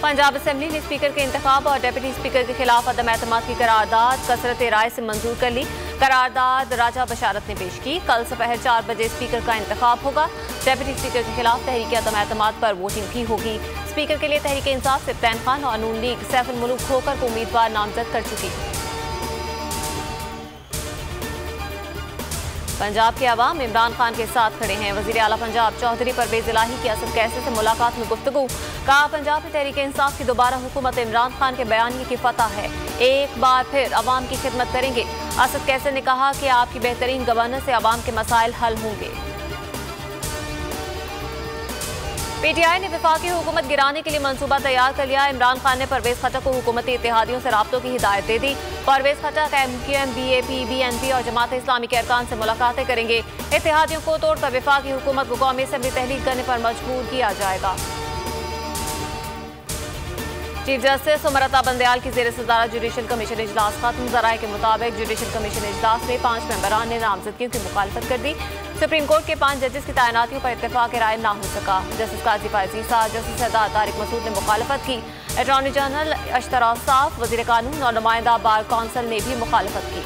Punjab assembly ने speaker के इंतखाब और डिप्टी स्पीकर के खिलाफ अदम एतमाद की करारदाद कसरत राय से मंजूर कर ली। करारदाद राजा बशारत ने पेश की। कल दोपहर 4 बजे स्पीकर का इंतखाब होगा। डिप्टी स्पीकर के खिलाफ तहरीक अदम एतमाद पर वोटिंग भी होगी। स्पीकर के लिए तहरीक इंसाफ सिब्तैन खान और नून लीग सैफुल मुल्क खोकर को उम्मीदवार नामजद कर चुकी। पंजाब के अवाम इमरान खान के साथ खड़े हैं। वजीर आला पंजाब चौधरी परवेज इलाही की असद कैसे से मुलाकात में गुफ्तगू। कहा, पंजाब में तहरीक इंसाफ की दोबारा हुकूमत इमरान खान के बयानिए की फतह है। एक बार फिर अवाम की खिदमत करेंगे। असद कैसे ने कहा कि आपकी बेहतरीन गवर्नेंस से अवाम के मसाइल हल होंगे। पीटीआई ने वफाकी हुकूमत गिराने के लिए मंसूबा तैयार कर लिया। इमरान खान ने परवेज खट्टर को हुकूमती इत्तेहादियों से राब्तों की हिदायत दे दी। Parvez Khattar MQM, BAP, BNP और जमात इस्लामी के अरकान से मुलाकातें करेंगे। इत्तेहादियों को तोड़कर वफाकी हुकूमत को कौमी असेंबली तहलील करने पर मजबूर किया जाएगा। चीफ जस्टिस उमरता बंदयाल की जेर सदारत जुडिशल कमीशन इजलास खत्म। जराये के मुताबिक जुडिशल कमीशन इजलास में 5 मेंबरान ने नामजदगियों की मुखालफत कर दी। सुप्रीम कोर्ट के 5 जजेस की तैनातियों पर इत्तेफाक राय ना हो सका। जस्टिस काजी फायजीसा, जस्टिस सरदार तारिक मसूद ने मुखालफत की। अटॉर्नी जनरल अशतरा साफ, वजीर कानून और नुमाइंदा बार कौंसिल ने भी मुखालफत की।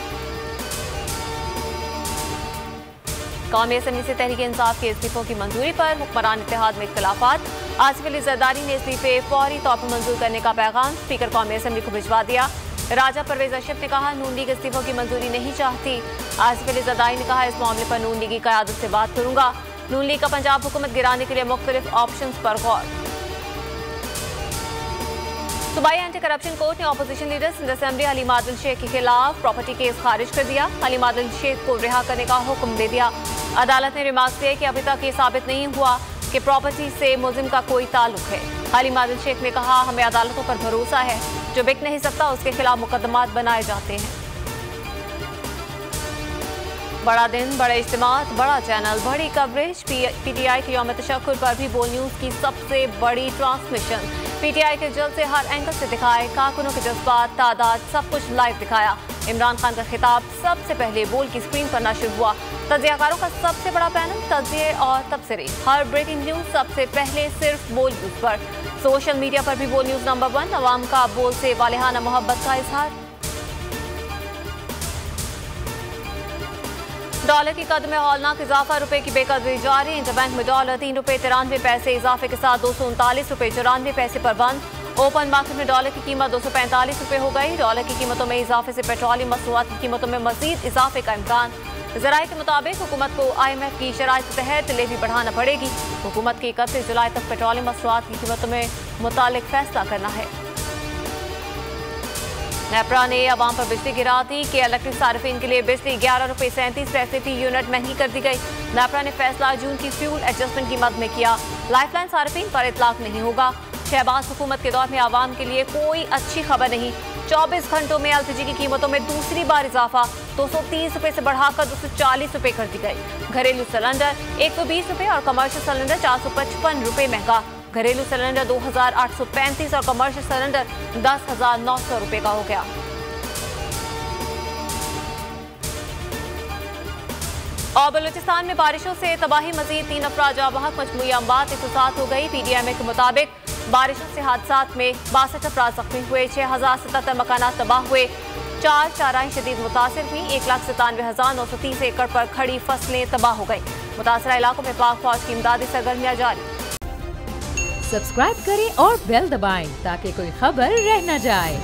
कौमी असेंबली से तहरीक इंसाफ के इस्तीफों की मंजूरी पर हुक्मरान इत्तेहाद में इख्तिलाफात। आसिफ अली जरदारी ने इस्तीफे फौरी तौर पर मंजूर करने का पैगाम स्पीकर कौमी असेंबली को भिजवा दिया। राजा परवेज अशरफ ने कहा, नून लीग इस्तीफों की मंजूरी नहीं चाहती। आसिफ अली जरदारी ने कहा, इस मामले पर नून लीग की क़यादत से बात करूंगा। नून लीग का पंजाब हुकूमत गिराने के लिए मुख्तलिफ ऑप्शन पर गौर। सूबाई एंटी करप्शन कोर्ट ने opposition leader Sindh assembly Haleem Adil Sheikh के खिलाफ प्रॉपर्टी केस खारिज कर दिया। हलीम आदिल शेख को रिहा करने का हुक्म दे दिया। अदालत ने रिमार्क दिया कि अभी तक ये साबित नहीं हुआ कि प्रॉपर्टी से मुलजिम का कोई ताल्लुक है। हलीम आदिल शेख ने कहा, हमें अदालतों पर भरोसा है, जो बिक नहीं सकता उसके खिलाफ मुकदमात बनाए जाते हैं। बड़ा दिन, बड़े इज्तिमात, बड़ा चैनल, बड़ी कवरेज। पीटीआई के यौम तशक्कुर पर भी बोल न्यूज़ की सबसे बड़ी ट्रांसमिशन। पीटीआई के जल्द से हर एंगल से दिखाए, कारकुनों के जज्बात, तादाद, सब कुछ लाइव दिखाया। इमरान खान का खिताब सबसे पहले बोल की स्क्रीन पर नशर हुआ। तजियाकारों का सबसे बड़ा पैनल, तजिए और तबसरे, हर ब्रेकिंग न्यूज़ सबसे पहले सिर्फ बोल न्यूज़ पर। सोशल मीडिया पर भी बोल न्यूज़ नंबर 1। अवाम का बोल से वालेहाना मोहब्बत का इजहार। डॉलर की कदर में हौलनाक इजाफा, रुपए की बेकदरी जारी। इंटरबैंक में डॉलर 3 रुपये 93 पैसे इजाफे के साथ 239 रुपये 94 पैसे पर बंद। ओपन मार्केट में डॉलर की कीमत 245 रुपये हो गई। डॉलर की कीमतों में इजाफे से पेट्रोलियम मसनूआत की कीमतों में मजीद इजाफे का इम्कान। ज़राए के मुताबिक हुकूमत को IMF की शराइत के तहत लेवी बढ़ाना पड़ेगी। हुकूमत की 31 जुलाई तक पेट्रोलियम मसनूआत की कीमतों में मुतालिक फैसला करना है। नेपरा ने अवाम पर बिजली गिरा दी कि इलेक्ट्रिक सार्फिन के लिए बिजली 11 रुपये 37 पैसे फी यूनिट महंगी कर दी गई। नेपरा ने फैसला जून की फ्यूल एडजस्टमेंट की मद में किया। लाइफलाइन सार्फिन पर इतलाक नहीं होगा। शहबाज हुकूमत के दौर में आवाम के लिए कोई अच्छी खबर नहीं। 24 घंटों में LPG की कीमतों में दूसरी बार इजाफा, 230 रुपये से बढ़ाकर 240 रुपये कर दी गई। घरेलू सिलेंडर 120 रुपये और कमर्शियल सिलेंडर 455 रुपये महंगा। घरेलू सिलेंडर 2835 और कमर्शियल सिलेंडर 10,900 रुपये का हो गया। और बलूचिस्तान में बारिशों से तबाही, मजीद 3 अफराद जाँ बहक, मजमूई अमवात 107 हो गई। PDMA के मुताबिक बारिशों से हादसात में 62 अफराद जख्मी हुए, 6077 मकानात तबाह हुए, 4 चाराएं शदीद मुतासिर हुई। 1,97,930 एकड़ पर खड़ी फसलें तबाह हो गई। मुतासरा इलाकों में पाक फौज की इमदादी सरगर्मियां जारी। सब्सक्राइब करें और बेल दबाएं ताकि कोई खबर रह न जाए।